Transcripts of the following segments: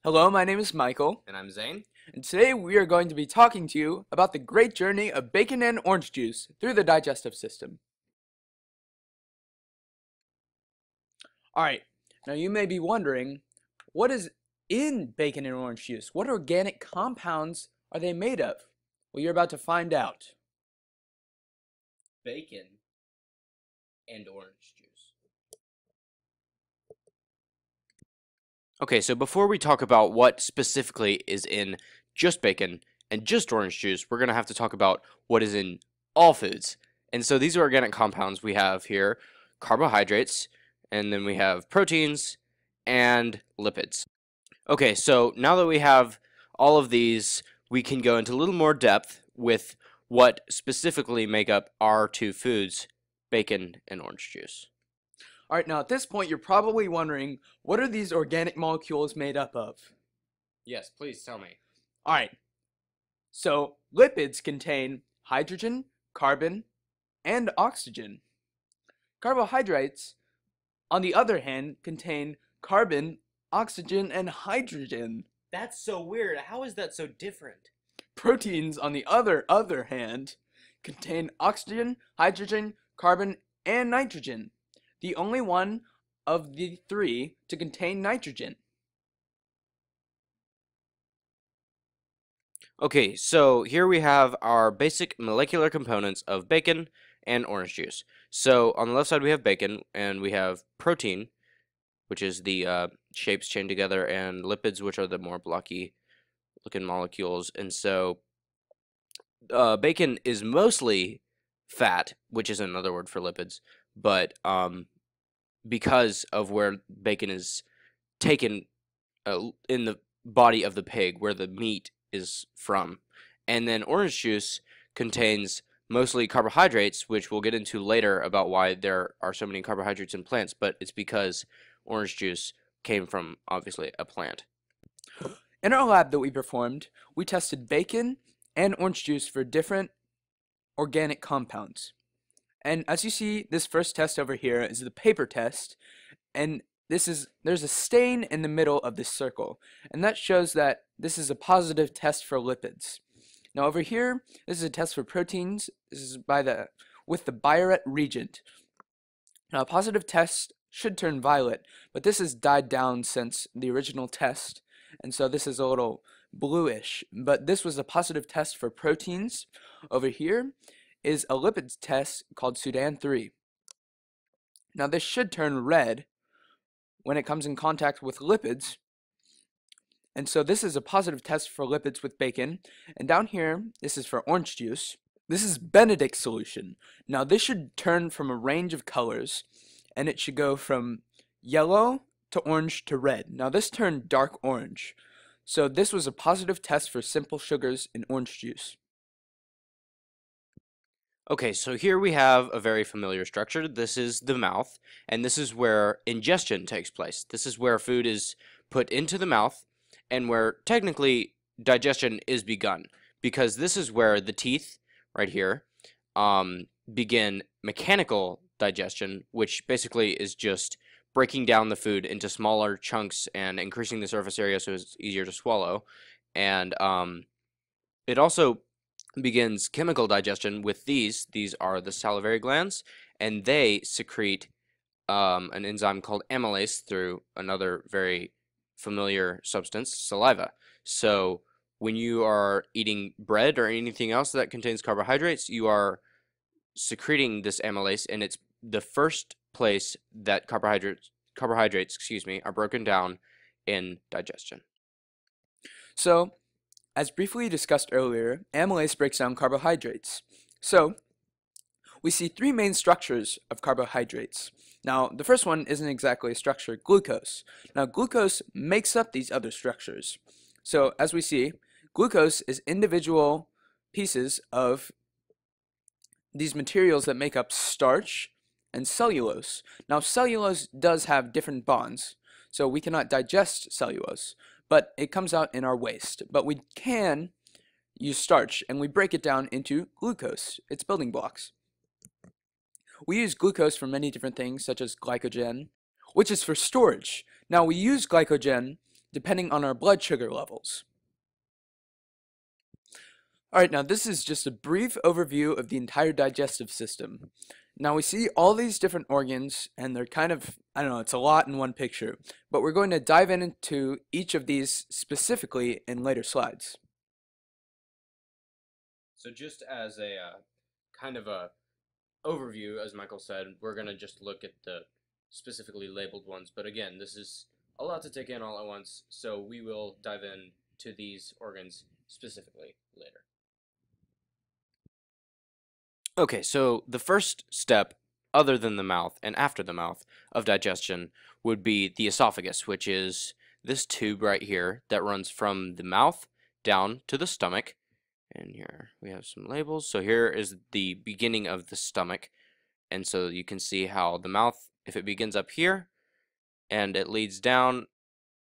Hello, my name is Michael, And I'm Zane. and today we are going to be talking to you about the great journey of bacon and orange juice through the digestive system. Alright, now you may be wondering, what is in bacon and orange juice? What organic compounds are they made of? Well, you're about to find out. Bacon and orange juice. Okay, so before we talk about what specifically is in just bacon and just orange juice, we're going to have to talk about what is in all foods. And so these are organic compounds we have here: carbohydrates, and then we have proteins and lipids. Okay, so now that we have all of these, we can go into a little more depth with what specifically make up our two foods, bacon and orange juice. Alright, now at this point you're probably wondering, what are these organic molecules made up of? Yes, please tell me. Alright, so lipids contain hydrogen, carbon, and oxygen. Carbohydrates, on the other hand, contain carbon, oxygen, and hydrogen. That's so weird. How is that so different? Proteins, on the other hand, contain oxygen, hydrogen, carbon, and nitrogen. The only one of the three to contain nitrogen. Okay, so here we have our basic molecular components of bacon and orange juice. So on the left side we have bacon, and we have protein, which is the shapes chained together, and lipids, which are the more blocky looking molecules. And so bacon is mostly fat, which is another word for lipids, but because of where bacon is taken in the body of the pig, where the meat is from. And then orange juice contains mostly carbohydrates, which we'll get into later about why there are so many carbohydrates in plants, but it's because orange juice came from, obviously, a plant. In our lab that we performed, we tested bacon and orange juice for different organic compounds. And as you see, this first test over here is the paper test, and there's a stain in the middle of this circle, and that shows that this is a positive test for lipids. Now over here, this is a test for proteins. This is with the Biuret reagent. Now a positive test should turn violet, but this has died down since the original test, and so this is a little bluish. But this was a positive test for proteins. Over here is a lipids test called Sudan 3. Now this should turn red when it comes in contact with lipids, and so this is a positive test for lipids with bacon. And down here, this is for orange juice. This is Benedict solution. Now this should turn from a range of colors, and it should go from yellow to orange to red. Now this turned dark orange. So this was a positive test for simple sugars in orange juice. Okay, so here we have a very familiar structure. This is the mouth, and this is where ingestion takes place. This is where food is put into the mouth, and where technically digestion is begun, because this is where the teeth, right here, begin mechanical digestion, which basically is just breaking down the food into smaller chunks and increasing the surface area so it's easier to swallow. And it also begins chemical digestion with these. These are the salivary glands, and they secrete an enzyme called amylase through another very familiar substance, saliva. So when you are eating bread or anything else that contains carbohydrates, you are secreting this amylase, and it's the first place that carbohydrates, are broken down in digestion. So, as briefly discussed earlier, amylase breaks down carbohydrates. So, we see three main structures of carbohydrates. Now, the first one isn't exactly a structure, glucose. Now, glucose makes up these other structures. So, as we see, glucose is individual pieces of these materials that make up starch and cellulose. Now, cellulose does have different bonds, so we cannot digest cellulose, but it comes out in our waste. But we can use starch, and we break it down into glucose, its building blocks. We use glucose for many different things, such as glycogen, which is for storage. Now, we use glycogen depending on our blood sugar levels. Alright, now this is just a brief overview of the entire digestive system. Now we see all these different organs, and they're kind of, I don't know, it's a lot in one picture, but we're going to dive into each of these specifically in later slides. So just as a kind of a overview, as Michael said, we're going to just look at the specifically labeled ones. But again, this is a lot to take in all at once, so we will dive in to these organs specifically later. Okay, so the first step, other than the mouth and after the mouth, of digestion would be the esophagus, which is this tube right here that runs from the mouth down to the stomach. And here we have some labels. So here is the beginning of the stomach. And so you can see how the mouth, if it begins up here, and it leads down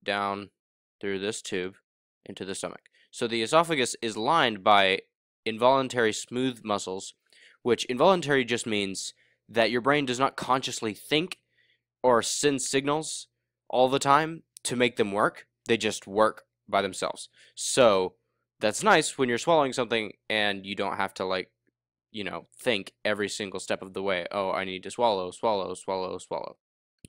through this tube into the stomach. So the esophagus is lined by involuntary smooth muscles, which involuntary just means that your brain does not consciously think or send signals all the time to make them work. They just work by themselves. So that's nice when you're swallowing something and you don't have to, like, think every single step of the way. Oh, I need to swallow, swallow, swallow, swallow.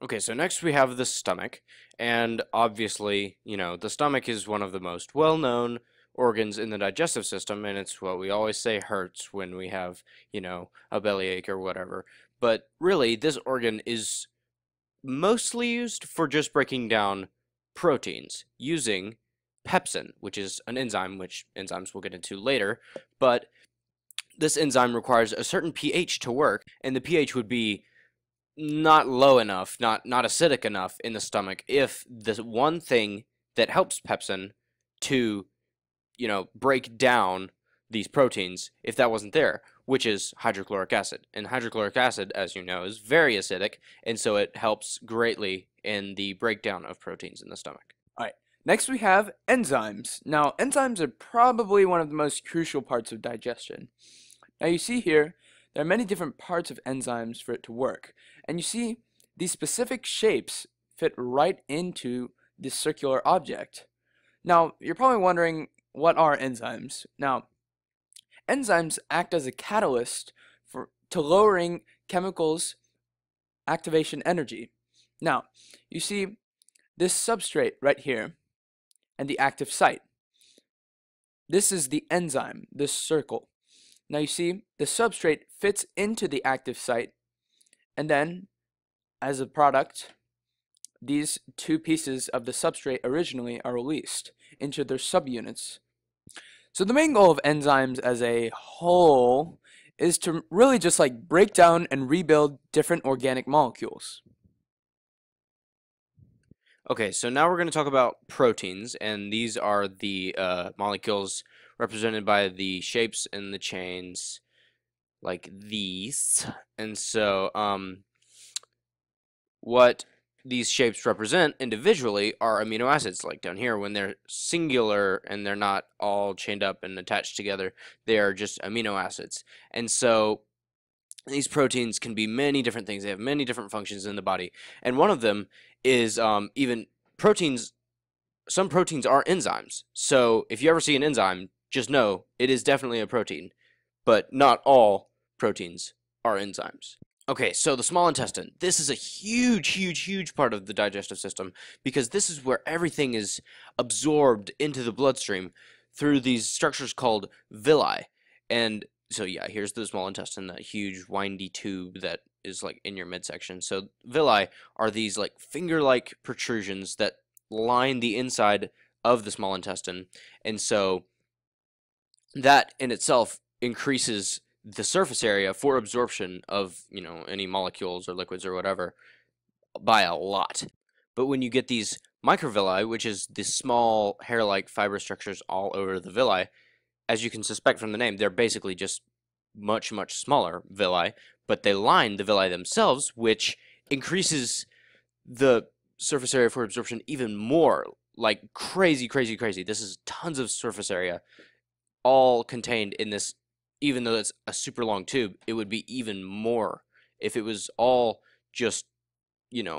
Okay, so next we have the stomach, and obviously, the stomach is one of the most well-known organs in the digestive system, and it's what we always say hurts when we have, a bellyache or whatever. But really, this organ is mostly used for just breaking down proteins using pepsin, which is an enzyme, which enzymes we'll get into later. But this enzyme requires a certain pH to work, and the pH would be not low enough, not acidic enough in the stomach if the one thing that helps pepsin to break down these proteins, if that wasn't there, which is hydrochloric acid. And hydrochloric acid, as you know, is very acidic, and so it helps greatly in the breakdown of proteins in the stomach. Alright, next we have enzymes. Now, enzymes are probably one of the most crucial parts of digestion. Now you see here, there are many different parts of enzymes for it to work, and you see these specific shapes fit right into this circular object. Now, you're probably wondering, what are enzymes? Now, enzymes act as a catalyst to lowering chemicals' activation energy. Now, you see this substrate right here and the active site. This is the enzyme, this circle. Now you see the substrate fits into the active site, and then as a product, these two pieces of the substrate originally are released into their subunits. So the main goal of enzymes as a whole is to really just like break down and rebuild different organic molecules. Okay, so now we're going to talk about proteins, and these are the molecules represented by the shapes and the chains like these. And so what these shapes represent individually are amino acids, like down here. When they're singular and they're not all chained up and attached together, they are just amino acids. And so these proteins can be many different things. They have many different functions in the body, and one of them is even proteins. Some proteins are enzymes. So if you ever see an enzyme, just know it is definitely a protein, but not all proteins are enzymes. Okay, so the small intestine. This is a huge, huge, huge part of the digestive system, because this is where everything is absorbed into the bloodstream through these structures called villi. And so yeah, here's the small intestine, that huge windy tube that is like in your midsection. So villi are these like finger-like protrusions that line the inside of the small intestine, and so that in itself increases the surface area for absorption of any molecules or liquids or whatever by a lot. But when you get these microvilli, which is the small hair-like fiber structures all over the villi, as you can suspect from the name, they're basically just much, much smaller villi, but they line the villi themselves, which increases the surface area for absorption even more, like crazy, crazy, crazy. This is tons of surface area, all contained in this. Even though it's a super long tube, it would be even more if it was all just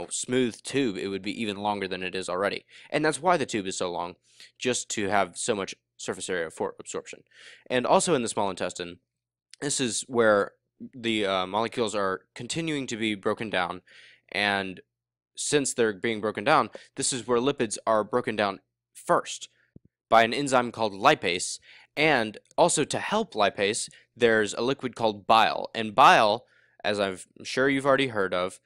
smooth tube, it would be even longer than it is already. And that's why the tube is so long, just to have so much surface area for absorption. And also in the small intestine, this is where the molecules are continuing to be broken down, and since they're being broken down, this is where lipids are broken down first by an enzyme called lipase. And also to help lipase, there's a liquid called bile. And bile, as I'm sure you've already heard of,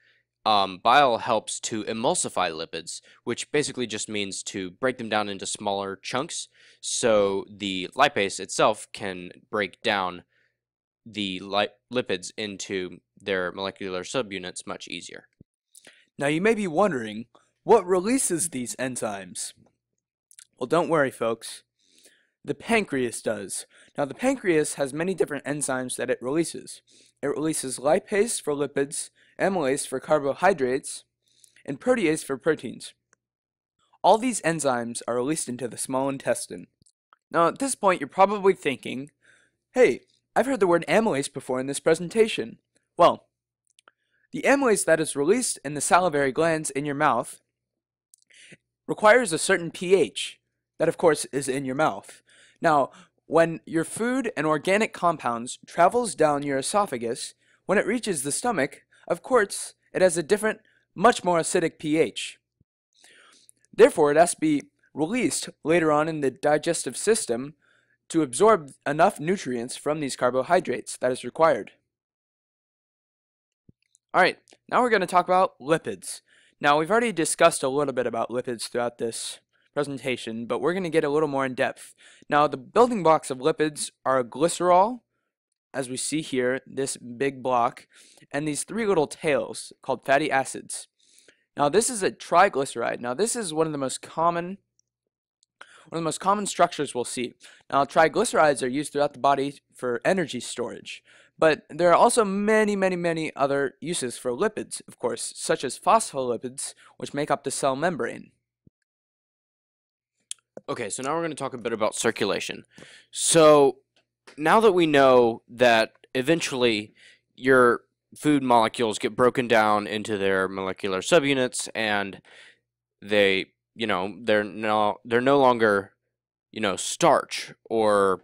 bile helps to emulsify lipids, which basically just means to break them down into smaller chunks, so the lipase itself can break down the lipids into their molecular subunits much easier. Now you may be wondering, what releases these enzymes? Well, don't worry, folks. The pancreas does. Now the pancreas has many different enzymes that it releases. It releases lipase for lipids, amylase for carbohydrates, and protease for proteins. All these enzymes are released into the small intestine. Now at this point you're probably thinking, hey, I've heard the word amylase before in this presentation. Well, the amylase that is released in the salivary glands in your mouth requires a certain pH. That, of course, is in your mouth. Now, when your food and organic compounds travels down your esophagus, when it reaches the stomach, of course, it has a different, much more acidic pH. Therefore, it has to be released later on in the digestive system to absorb enough nutrients from these carbohydrates that is required. Alright, now we're going to talk about lipids. Now, we've already discussed a little bit about lipids throughout this presentation, but we're going to get a little more in depth. Now, the building blocks of lipids are glycerol, as we see here, this big block, and these three little tails called fatty acids. Now, this is a triglyceride. Now, this is one of the most common structures we'll see. Now, triglycerides are used throughout the body for energy storage, but there are also many other uses for lipids, of course, such as phospholipids, which make up the cell membrane. Okay, so now we're going to talk a bit about circulation. So now that we know that eventually your food molecules get broken down into their molecular subunits, and they're no longer, starch or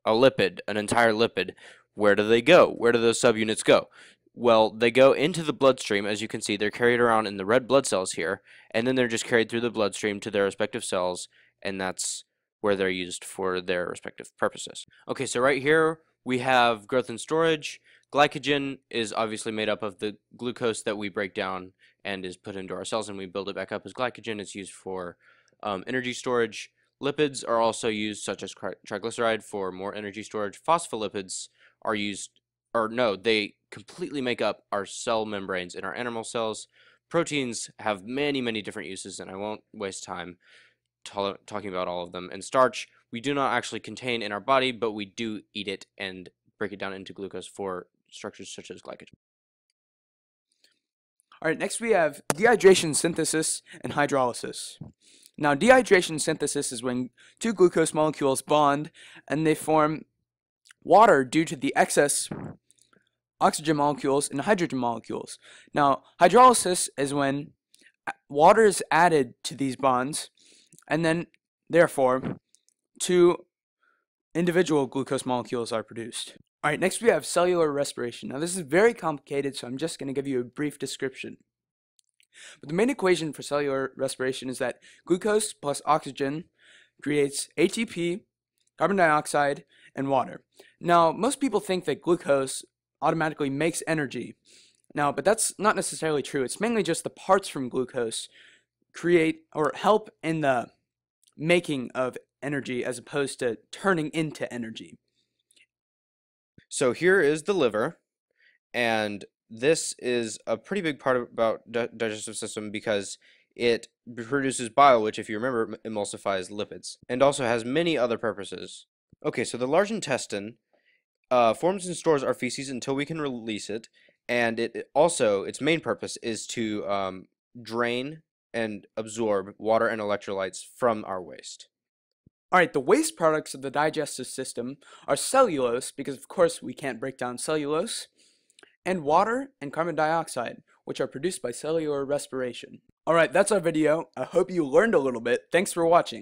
a lipid, an entire lipid. Where do they go? Where do those subunits go? Well, they go into the bloodstream. As you can see, they're carried around in the red blood cells here, and then they're just carried through the bloodstream to their respective cells, and that's where they're used for their respective purposes. Okay, so right here we have growth and storage. Glycogen is obviously made up of the glucose that we break down and is put into our cells, and we build it back up as glycogen. It's used for energy storage. Lipids are also used, such as triglyceride, for more energy storage. Phospholipids are used, they completely make up our cell membranes in our animal cells. Proteins have many different uses, and I won't waste time talking about all of them. And starch, we do not actually contain in our body, but we do eat it and break it down into glucose for structures such as glycogen. Alright, next we have dehydration synthesis and hydrolysis. Now, dehydration synthesis is when two glucose molecules bond and they form water due to the excess oxygen molecules and hydrogen molecules. Now, hydrolysis is when water is added to these bonds, and then, therefore, two individual glucose molecules are produced. Alright, next we have cellular respiration. Now, this is very complicated, so I'm just going to give you a brief description. But the main equation for cellular respiration is that glucose plus oxygen creates ATP, carbon dioxide, and water. Now, most people think that glucose automatically makes energy. Now, but that's not necessarily true. It's mainly just the parts from glucose create or help in the making of energy as opposed to turning into energy. So here is the liver, and this is a pretty big part about digestive system because it produces bile, which, if you remember, emulsifies lipids, and also has many other purposes. Okay, so the large intestine forms and stores our feces until we can release it, and its main purpose is to drain and absorb water and electrolytes from our waste. Alright, the waste products of the digestive system are cellulose, because of course we can't break down cellulose, and water and carbon dioxide, which which are produced by cellular respiration. Alright, that's our video. I hope you learned a little bit. Thanks for watching.